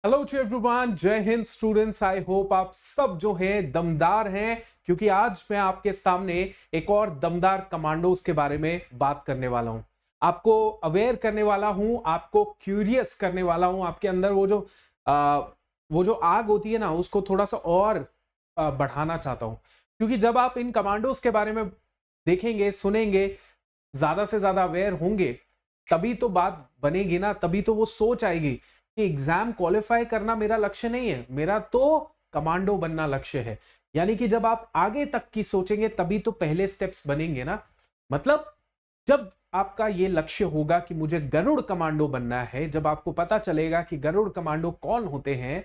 Hello to everyone, जय Hind students. I hope आप सब जो है दमदार हैं, क्योंकि आज मैं आपके सामने एक और दमदार कमांडोज के बारे में बात करने वाला हूं। आपको अवेयर करने वाला हूं, आपको क्यूरियस करने वाला हूं। आपके अंदर वो जो आग होती है ना, उसको थोड़ा सा और बढ़ाना चाहता हूं, क्योंकि जब आप इन कमांडोज के बारे में देखेंगे, सुनेंगे, ज्यादा से ज्यादा अवेयर होंगे, तभी तो बात बनेगी ना, तभी तो वो सोच आएगी कि एग्जाम क्वालिफाई करना मेरा लक्ष्य नहीं है, मेरा तो कमांडो बनना लक्ष्य है। यानी कि जब आप आगे तक की सोचेंगे तभी तो पहले स्टेप्स बनेंगे ना। मतलब जब आपका ये लक्ष्य होगा कि मुझे गरुड़ कमांडो बनना है, जब आपको पता चलेगा कि गरुड़ कमांडो कौन होते हैं,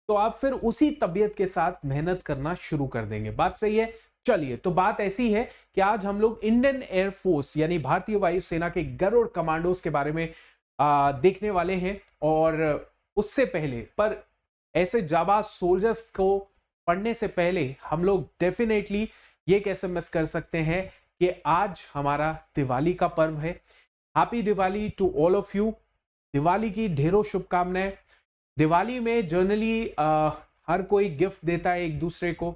तो आप फिर उसी तबीयत के साथ मेहनत करना शुरू कर देंगे। बात सही है। चलिए, तो बात ऐसी है कि आज हम लोग इंडियन एयरफोर्स यानी भारतीय वायुसेना के गरुड़ कमांडोज के बारे में देखने वाले हैं। और उससे पहले, पर ऐसे जाबाज सोल्जर्स को पढ़ने से पहले हम लोग डेफिनेटली ये कैसे मिस कर सकते हैं कि आज हमारा दिवाली का पर्व है। Happy Diwali to all of you. Diwali की ढेरों शुभकामनाएं। दिवाली में जनरली हर कोई गिफ्ट देता है एक दूसरे को।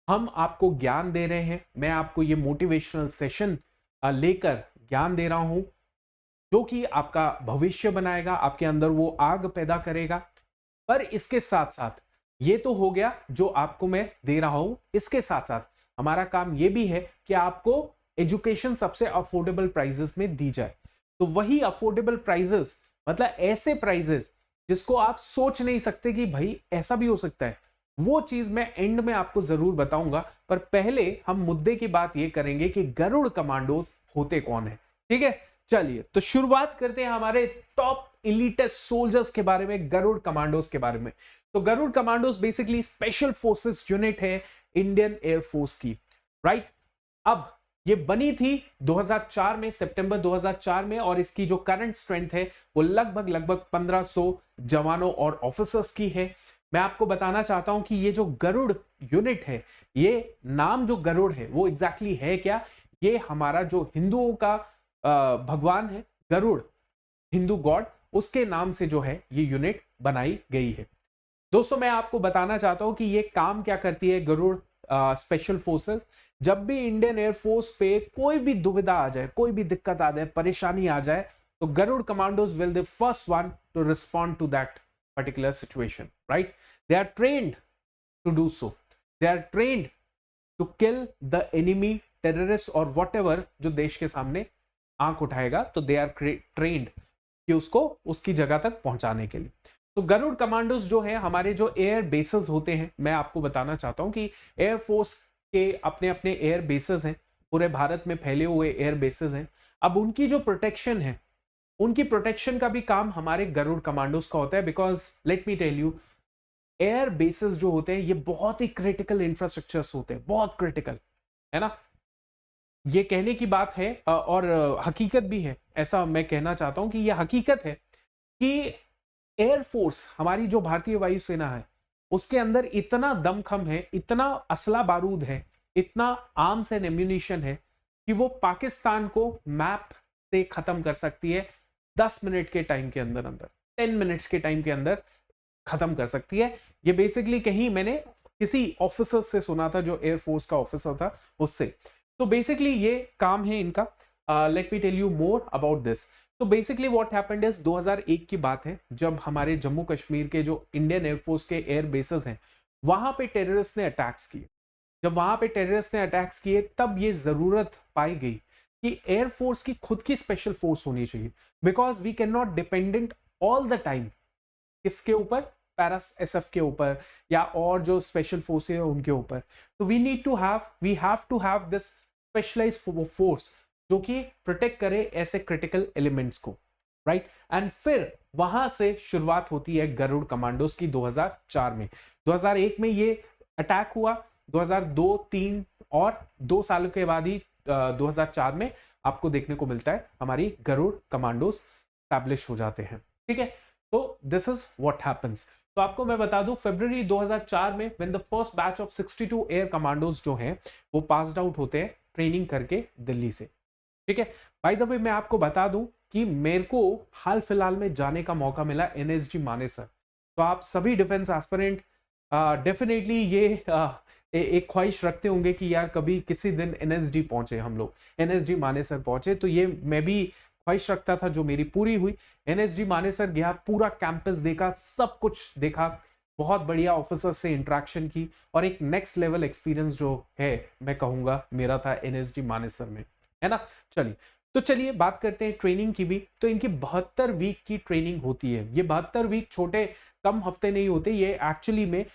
हम आपको ज्ञान दे रहे हैं, मैं आपको ये मोटिवेशनल सेशन लेकर ज्ञान दे रहा हूं, जो कि आपका भविष्य बनाएगा, आपके अंदर वो आग पैदा करेगा। पर इसके साथ साथ ये तो हो गया जो आपको मैं दे रहा हूं, इसके साथ साथ हमारा काम ये भी है कि आपको एजुकेशन सबसे अफोर्डेबल प्राइजेस में दी जाए। तो वही अफोर्डेबल प्राइजेस, मतलब ऐसे प्राइजेस जिसको आप सोच नहीं सकते कि भाई ऐसा भी हो सकता है, वो चीज मैं एंड में आपको जरूर बताऊंगा। पर पहले हम मुद्दे की बात ये करेंगे कि गरुड़ कमांडोज होते कौन है। ठीक है, चलिए तो शुरुआत करते हैं हमारे टॉप इलीटेस्ट सोल्जर्स के बारे में, गरुड़ कमांडोज के बारे में। तो Garud commandos basically special forces unit है इंडियन एयरफोर्स की। राइट। अब ये बनी थी 2004 में, सितंबर 2004 में, और इसकी जो करंट स्ट्रेंथ है वो लगभग 1500 जवानों और ऑफिसर्स की है। मैं आपको बताना चाहता हूं कि ये जो गरुड़ यूनिट है, ये नाम जो गरुड़ है वो एग्जैक्टली है क्या। ये हमारा जो हिंदुओं का भगवान है गरुड़, हिंदू गॉड, उसके नाम से जो है ये यूनिट बनाई गई है। दोस्तों, मैं आपको बताना चाहता हूं कि ये काम क्या करती है गरुड़ स्पेशल फोर्सेस। जब भी इंडियन एयरफोर्स पे कोई भी दुविधा आ जाए, कोई भी दिक्कत आ जाए, परेशानी आ जाए, तो Garud commandos will the first one to respond to that particular situation. Right. They are trained to do so. They are trained to kill the enemy, terrorist और वॉट एवर जो देश के सामने आंख उठाएगा, तो दे आर ट्रेन्ड कि उसको उसकी जगह तक पहुंचाने के लिए। तो गरुड़ कमांडोज जो है हमारे जो एयर बेसेस होते हैं, मैं आपको बताना चाहता हूं कि एयरफोर्स के अपने अपने एयर बेसेस हैं, पूरे भारत में फैले हुए एयर बेसेस हैं। अब उनकी जो प्रोटेक्शन है, उनकी प्रोटेक्शन का भी काम हमारे गरुड़ कमांडोज का होता है। Because let me tell you, air bases जो होते हैं ये बहुत ही क्रिटिकल इंफ्रास्ट्रक्चर्स होते हैं, बहुत क्रिटिकल, है ना। ये कहने की बात है और हकीकत भी है। ऐसा मैं कहना चाहता हूं कि यह हकीकत है कि एयरफोर्स, हमारी जो भारतीय वायुसेना है, उसके अंदर इतना दमखम है, इतना असला बारूद है, इतना आर्म्स एंड एम्यूनिशन है कि वो पाकिस्तान को मैप से खत्म कर सकती है 10 मिनट के टाइम के अंदर अंदर, 10 मिनट्स के टाइम के अंदर खत्म कर सकती है। ये बेसिकली कहीं मैंने किसी ऑफिसर से सुना था, जो एयरफोर्स का ऑफिसर था, उससे। तो बेसिकली ये काम है इनका। Let me tell you more about this. तो बेसिकली व्हाट हैपेंड इज, 2001 की बात है, जब हमारे जम्मू कश्मीर के जो इंडियन एयरफोर्स के एयर बेसेस हैं, वहां पे टेररिस्ट ने अटैक्स किए। जब वहां पे टेररिस्ट ने अटैक्स किए, तब ये जरूरत पाई गई कि एयरफोर्स की खुद की स्पेशल फोर्स होनी चाहिए। Because we can not dependent all the time किसके ऊपर, पैरास एसएफ के ऊपर या और जो स्पेशल फोर्सेस है उनके ऊपर। तो we have to have this specialised force जो कि प्रोटेक्ट करे ऐसे क्रिटिकल एलिमेंट्स को। राइट। एंड फिर वहां से शुरुआत होती है गरुड़ कमांडोज की 2004 में। 2001 में ये अटैक हुआ, 2002-3 और 2 सालों के बाद ही 2004 में आपको देखने को मिलता है हमारी गरुड़ कमांडोज स्टैब्लिश हो जाते हैं। ठीक है, तो दिस इज व्हाट हैपेंस। तो आपको मैं बता दूं, फरवरी 2004 में when the first batch of 62 air commandos जो हैं वो पास्ड आउट होते हैं ट्रेनिंग करके दिल्ली से। ठीक है। बाय द वे, मैं आपको बता दूं कि मेरे को हाल फिलहाल में जाने का मौका मिला एनएसजी मानेसर। तो आप सभी डिफेंस एस्पिरेंट डेफिनेटली ये एक ख्वाहिश रखते होंगे कि यार कभी किसी दिन एनएसडी पहुंचे, हम लोग एनएसडी मानेसर पहुंचे। तो ये मैं भी ख्वाहिश रखता था, जो मेरी पूरी हुई। एनएसडी मानेसर गया, पूरा कैंपस देखा, सब कुछ देखा, बहुत बढ़िया ऑफिसर से इंटरेक्शन की, और एक नेक्स्ट लेवल एक्सपीरियंस जो है मैं कहूंगा मेरा था एनएसडी मानेसर में, है ना। चलिए, तो चलिए बात करते हैं ट्रेनिंग की भी। तो इनकी 72 वीक की ट्रेनिंग होती है। ये 72 वीक छोटे कम हफ्ते नहीं होते, ये एक्चुअली में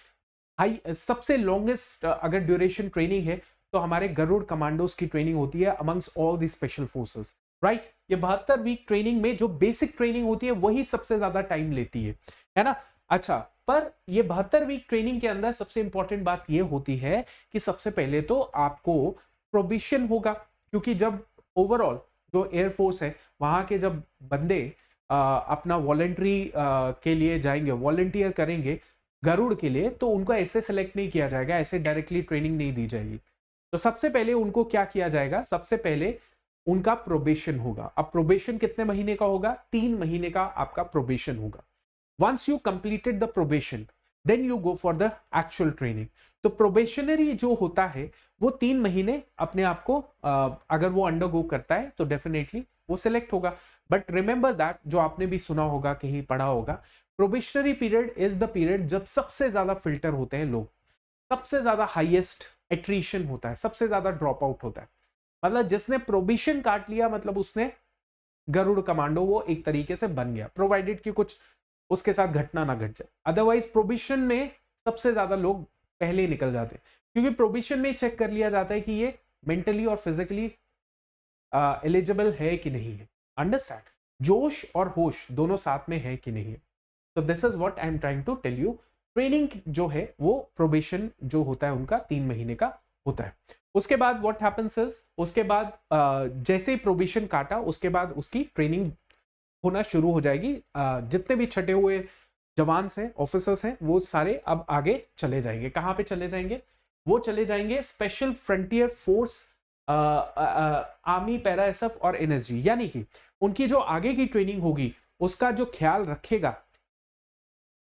हाई सबसे लॉन्गेस्ट अगर ड्यूरेशन ट्रेनिंग है तो हमारे गरुड़ कमांडोज की ट्रेनिंग होती है amongst all the special forces, right. ये 72 वीक ट्रेनिंग में जो बेसिक ट्रेनिंग होती है वही सबसे ज्यादा टाइम लेती है ना। अच्छा, पर ये 72 वीक ट्रेनिंग के अंदर सबसे इंपॉर्टेंट बात ये होती है कि सबसे पहले तो आपको प्रोबिशन होगा, क्योंकि जब ओवरऑल जो एयरफोर्स है वहां के जब बंदे अपना वॉलेंट्री के लिए जाएंगे, वॉलेंटियर करेंगे गरुड़ के लिए, तो उनको ऐसे सेलेक्ट नहीं किया जाएगा, ऐसे डायरेक्टली ट्रेनिंग नहीं दी जाएगी। तो सबसे पहले उनको क्या किया जाएगा, सबसे पहले उनका प्रोबेशन होगा। अब प्रोबेशन कितने महीने का होगा, 3 महीने का आपका प्रोबेशन होगा। Once you completed the probation then you go for the actual training. तो प्रोबेशनरी जो होता है वो 3 महीने अपने आप को अगर वो अंडरगो करता है तो डेफिनेटली वो सिलेक्ट होगा। बट रिमेंबर दैट, जो आपने भी सुना होगा, कहीं पढ़ा होगा, probationary period is the period जब सबसे ज्यादा फिल्टर होते हैं लोग, सबसे ज्यादा हाईएस्ट एट्रीशन होता है, सबसे ज्यादा ड्रॉप आउट होता है। मतलब जिसने प्रोबेशन काट लिया, मतलब उसने गरुड़ कमांडो वो एक तरीके से बन गया, प्रोवाइडेड कि कुछ उसके साथ घटना ना घट जाए। अदरवाइज प्रोबेशन में सबसे ज्यादा लोग पहले ही निकल जाते हैं, क्योंकि प्रोबेशन में चेक कर लिया जाता है कि ये मेंटली और फिजिकली एलिजिबल है कि नहीं है। अंडरस्टैंड, जोश और होश दोनों साथ में है कि नहीं है। तो this is what I am trying to tell you. Training जो है वो प्रोबेशन जो होता है उनका 3 महीने का होता है। उसके बाद व्हाट हैपेंस इज, उसके बाद जैसे ही प्रोबेशन काटा उसके बाद उसकी ट्रेनिंग होना शुरू हो जाएगी। जितने भी छटे हुए जवान हैं, ऑफिसर्स हैं, वो सारे अब आगे चले जाएंगे। कहां पे चले जाएंगे, वो चले जाएंगे special frontier force, army, para SF और एनएसजी। यानी कि उनकी जो आगे की ट्रेनिंग होगी उसका जो ख्याल रखेगा,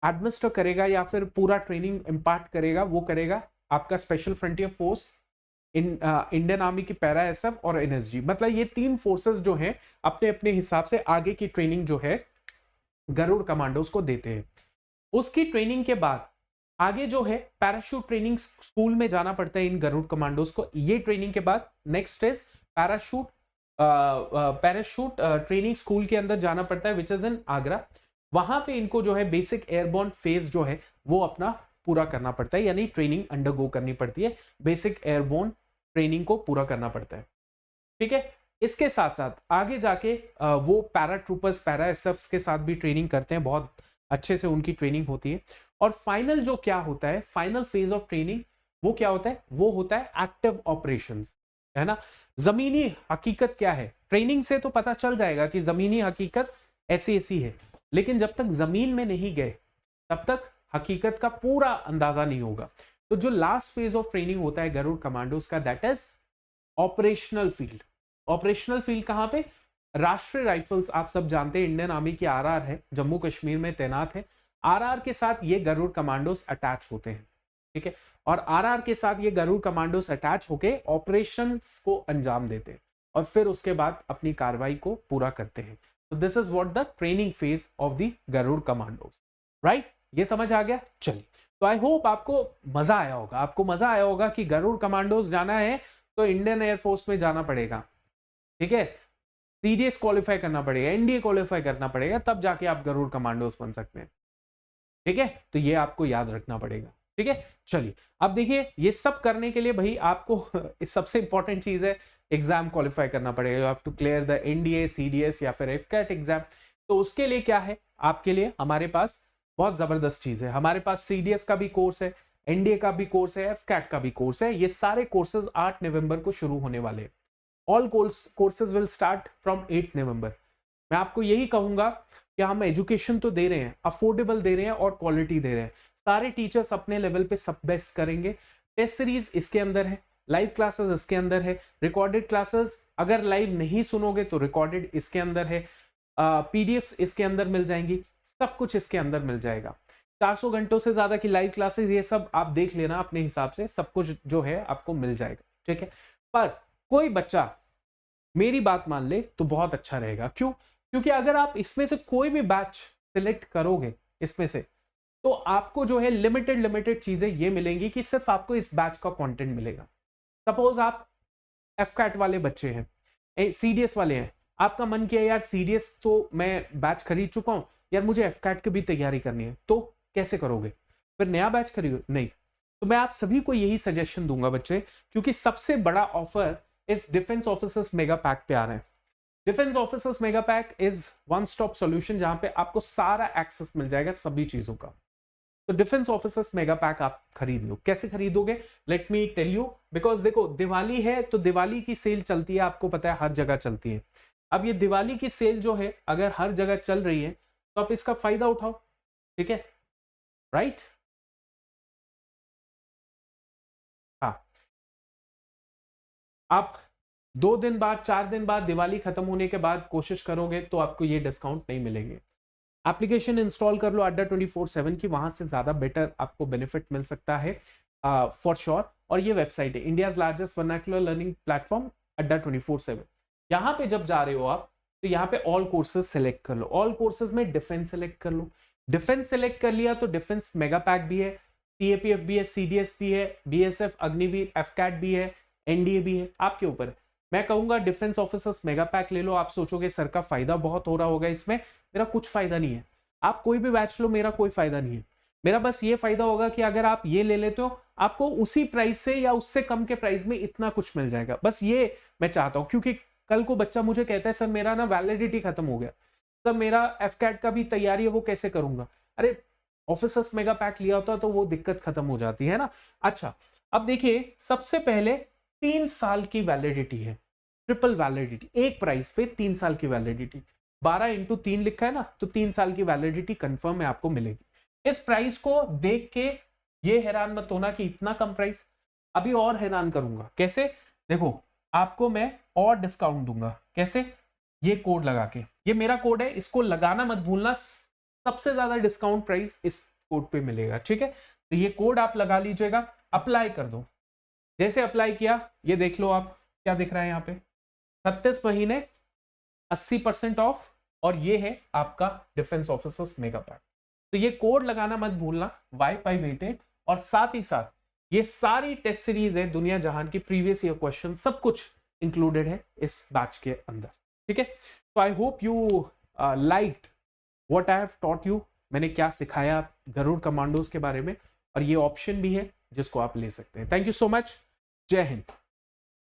एडमिनिस्टर करेगा या फिर पूरा ट्रेनिंग इम्पार्ट करेगा, वो करेगा आपका special frontier force, Indian army की पैरा एसएफ और एनएसजी। मतलब ये 3 फोर्सेस जो हैं अपने अपने हिसाब से आगे की ट्रेनिंग जो है गरुड़ कमांडोज को देते हैं। उसकी ट्रेनिंग के बाद आगे जो है पैराशूट ट्रेनिंग स्कूल में जाना पड़ता है इन गरुड़ कमांडोज को। ये ट्रेनिंग के बाद next is parachute training school के अंदर जाना पड़ता है, विच इज इन आगरा। वहां पे इनको जो है बेसिक एयरबोर्न फेज जो है वो अपना पूरा करना पड़ता है, यानी ट्रेनिंग अंडरगो करनी पड़ती है, बेसिक एयरबोर्न ट्रेनिंग को पूरा करना पड़ता है। ठीक है, इसके साथ साथ आगे जाके वो पैरा ट्रूपर्स, पैरा एसएफ्स के साथ भी ट्रेनिंग करते हैं, बहुत अच्छे से उनकी ट्रेनिंग होती है। और फाइनल जो क्या होता है, फाइनल फेज ऑफ ट्रेनिंग वो क्या होता है, वो होता है एक्टिव ऑपरेशंस, है ना। जमीनी हकीकत क्या है, ट्रेनिंग से तो पता चल जाएगा कि जमीनी हकीकत ऐसी ऐसी है, लेकिन जब तक जमीन में नहीं गए तब तक हकीकत का पूरा अंदाजा नहीं होगा। तो जो लास्ट फेज ऑफ ट्रेनिंग होता है गरुड़ कमांडोज का, that is operational field. Operational field कहां पे, राष्ट्रीय राइफल्स, आप सब जानते हैं इंडियन आर्मी की आरआर है, जम्मू कश्मीर में तैनात है। आरआर के साथ ये गरुड़ कमांडोज अटैच होते हैं, ठीक है। और आरआर के साथ ये गरुड़ कमांडोज अटैच होके ऑपरेशंस को अंजाम देते हैं और फिर उसके बाद अपनी कार्रवाई को पूरा करते हैं। तो this is what the training phase of the Garud commandos, right. ये समझ आ गया। चलिए, तो आई होप आपको मजा आया होगा, आपको मजा आया होगा कि गरुड़ कमांडोज जाना है तो इंडियन एयरफोर्स में जाना पड़ेगा, ठीक है, सीडीएस क्वालिफाई करना पड़ेगा, एनडीए क्वालिफाई करना पड़ेगा, तब जाके आप गरुड़ कमांडोज बन सकते हैं, ठीक है। तो ये आपको याद रखना पड़ेगा, ठीक है। चलिए, अब देखिए, ये सब करने के लिए भाई आपको सबसे इंपॉर्टेंट चीज है, एग्जाम क्वालिफाई करना पड़ेगा। You have to clear the NDA, CDS या फिर एफकैट एग्जाम। तो उसके लिए क्या है, आपके लिए हमारे पास बहुत जबरदस्त चीज है। हमारे पास सीडीएस का भी कोर्स है, एनडीए का भी कोर्स है, एफकैट का भी कोर्स है। ये सारे कोर्सेज 8 नवंबर को शुरू होने वाले हैं। All courses will start from 8 नवंबर। मैं आपको यही कहूंगा कि हम एजुकेशन तो दे रहे हैं, अफोर्डेबल दे रहे हैं और क्वालिटी दे रहे हैं। सारे टीचर्स अपने लेवल पे सब बेस्ट करेंगे। टेस्ट सीरीज इसके अंदर है, लाइव क्लासेस इसके अंदर है, रिकॉर्डेड क्लासेस अगर लाइव नहीं सुनोगे तो रिकॉर्डेड इसके अंदर है, पीडीएफ्स इसके अंदर मिल जाएंगी, सब कुछ इसके अंदर मिल जाएगा। 400 घंटों से ज्यादा की लाइव क्लासेस, ये सब आप देख लेना अपने हिसाब से, सब कुछ जो है आपको मिल जाएगा, ठीक है। पर कोई बच्चा मेरी बात मान ले तो बहुत अच्छा रहेगा। क्यों? क्योंकि अगर आप इसमें से कोई भी बैच सिलेक्ट करोगे इसमें से, तो आपको जो है लिमिटेड चीजें ये मिलेंगी कि सिर्फ आपको इस बैच का कंटेंट मिलेगा। सपोज आप एफकैट वाले बच्चे हैं, सीडीएस वाले हैं, आपका मन किया यार सीडीएस तो मैं बैच खरीद चुका हूं, यार मुझे एफकैट की भी तैयारी करनी है, तो कैसे करोगे? फिर नया बैच खरीदो? नहीं। तो मैं आप सभी को यही सजेशन दूंगा बच्चे, क्योंकि सबसे बड़ा ऑफर इस डिफेंस ऑफिसर्स मेगा पैक पे आ रहा है। Defence officers mega pack is one stop solution, जहां पे आपको सारा एक्सेस मिल जाएगा सभी चीजों का। तो डिफेंस ऑफिसर्स मेगा पैक आप खरीद लो। कैसे खरीदोगे? Let me tell you. Because देखो, दिवाली है तो दिवाली की सेल चलती है, आपको पता है हर जगह चलती है। अब ये दिवाली की सेल जो है अगर हर जगह चल रही है तो आप इसका फायदा उठाओ, ठीक है, राइट? हाँ, आप 2 दिन बाद, 4 दिन बाद, दिवाली खत्म होने के बाद कोशिश करोगे तो आपको ये डिस्काउंट नहीं मिलेंगे। एप्लीकेशन इंस्टॉल कर लो अड्डा 24/7 की, वहां से ज्यादा बेटर आपको बेनिफिट मिल सकता है फॉर श्योर। और ये वेबसाइट है India's largest vernacular learning platform अड्डा 24/7। यहाँ पे जब जा रहे हो आप तो यहाँ पे ऑल कोर्सेज सेलेक्ट कर लो। ऑल कोर्सेज में डिफेंस सेलेक्ट कर लो। डिफेंस सेलेक्ट कर लिया तो डिफेंस मेगा पैक भी है, सीएपीएफ भी है, सीडीएस भी है, बीएसएफ, अग्निवीर, एफकैट भी है, एनडीए भी है, आपके ऊपर। मैं कहूंगा डिफेंस ऑफिसर्स मेगा पैक ले लो। आप सोचोगे सर का फायदा बहुत हो रहा होगा इसमें, मेरा कुछ फायदा नहीं है। आप कोई भी बैच लो, मेरा कोई फायदा नहीं है। मेरा बस ये फायदा होगा कि अगर आप ये ले लेते हो आपको उसी प्राइस से या उससे कम के प्राइस में इतना कुछ मिल जाएगा। बस ये मैं चाहता हूं, क्योंकि कल को बच्चा मुझे कहता है सर मेरा ना वैलिडिटी खत्म हो गया, सर मेरा एफकैट का भी तैयारी है, वो कैसे करूंगा? अरे ऑफिसर्स मेगा पैक लिया होता तो वो दिक्कत खत्म हो जाती है ना। अच्छा, अब देखिए, सबसे पहले 3 साल की वैलिडिटी है, ट्रिपल वैलिडिटी, एक प्राइस पे 3 साल की वैलिडिटी। 12x3 लिखा है ना, तो 3 साल की वैलिडिटी कंफर्म है आपको मिलेगी। इस प्राइस को देख के ये हैरान मत होना कि इतना कम प्राइस। अभी और हैरान करूंगा। कैसे? देखो, आपको मैं और डिस्काउंट दूंगा। कैसे? ये कोड लगा के, ये मेरा कोड है, इसको लगाना मत भूलना। सबसे ज्यादा डिस्काउंट प्राइस इस कोड पे मिलेगा, ठीक है? तो ये कोड आप लगा लीजिएगा, अप्लाई कर दो। जैसे अप्लाई किया, ये देख लो आप क्या दिख रहा है यहाँ पे, 36 महीने 80% ऑफ, और ये है आपका डिफेंस ऑफिसर्स मेगा पैक। तो ये कोड लगाना मत भूलना, Y588। और साथ ही साथ ये सारी टेस्ट सीरीज है, दुनिया जहान की प्रीवियस ईयर क्वेश्चन, सब कुछ इंक्लूडेड है इस बैच के अंदर, ठीक है? तो I hope you liked what I have taught you. मैंने क्या सिखाया गरुड़ कमांडोज के बारे में, और ये ऑप्शन भी है जिसको आप ले सकते हैं। Thank you so much. जय हिंद।